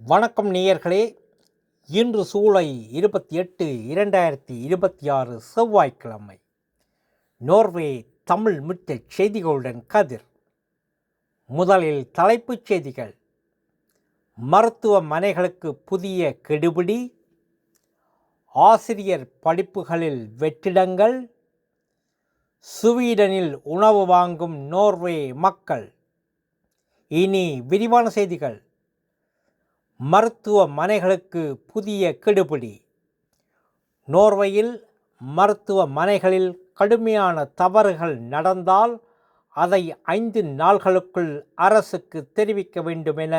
வணக்கம் நேயர்களே. இன்று ஜூலை 28, 2026 செவ்வாய்க்கிழமை. நோர்வே தமிழ் முற்ற செய்திகளுடன் கதிர். முதலில் தலைப்புச் செய்திகள். மருத்துவமனைகளுக்கு புதிய கெடுபிடி, ஆசிரியர் படிப்புகளில் வெற்றிடங்கள், ஸ்வீடனில் உணவு வாங்கும் நோர்வே மக்கள். இனி விரிவான செய்திகள். மருத்துவமனைகளுக்கு புதிய கெடுபிடி. நோர்வேயில் மருத்துவமனைகளில் கடுமையான தவறுகள் நடந்தால் அதை 5 நாள்களுக்குள் அரசுக்கு தெரிவிக்க வேண்டும் என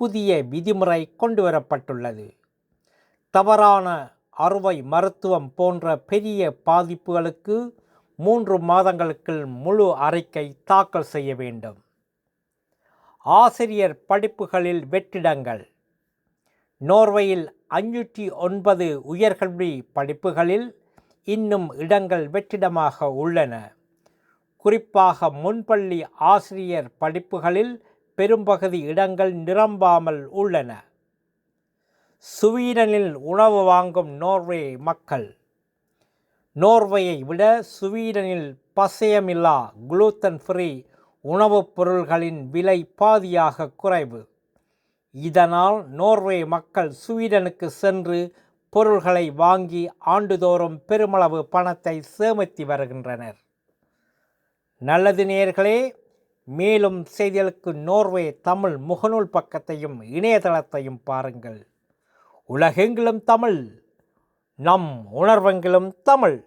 புதிய விதிமுறை கொண்டுவரப்பட்டுள்ளது. தவறான அறுவை மருத்துவம் போன்ற பெரிய பாதிப்புகளுக்கு 3 மாதங்களுக்குள் முழு அறிக்கை தாக்கல் செய்ய வேண்டும். ஆசிரியர் படிப்புகளில் வெற்றிடங்கள். நோர்வேயில் 509 உயர்கல்வி படிப்புகளில் இன்னும் இடங்கள் வெற்றிடமாக உள்ளன. குறிப்பாக முன்பள்ளி ஆசிரியர் படிப்புகளில் பெரும்பகுதி இடங்கள் நிரம்பாமல் உள்ளன. ஸ்வீடனில் உணவு வாங்கும் நோர்வே மக்கள். நோர்வேயை விட ஸ்வீடனில் பசையமில்லா குளூத்தன் ஃப்ரீ உணவுப் பொருள்களின் விலை பாதியாக குறைவு. இதனால் நோர்வே மக்கள் ஸ்வீடனுக்கு சென்று பொருள்களை வாங்கி ஆண்டுதோறும் பெருமளவு பணத்தை சேமித்து வருகின்றனர். நல்லது நேயர்களே, மேலும் செய்திகளுக்கு நோர்வே தமிழ் முகநூல் பக்கத்தையும் இணையதளத்தையும் பாருங்கள். உலகெங்கிலும் தமிழ், நம் உணர்வெங்கிலும் தமிழ்.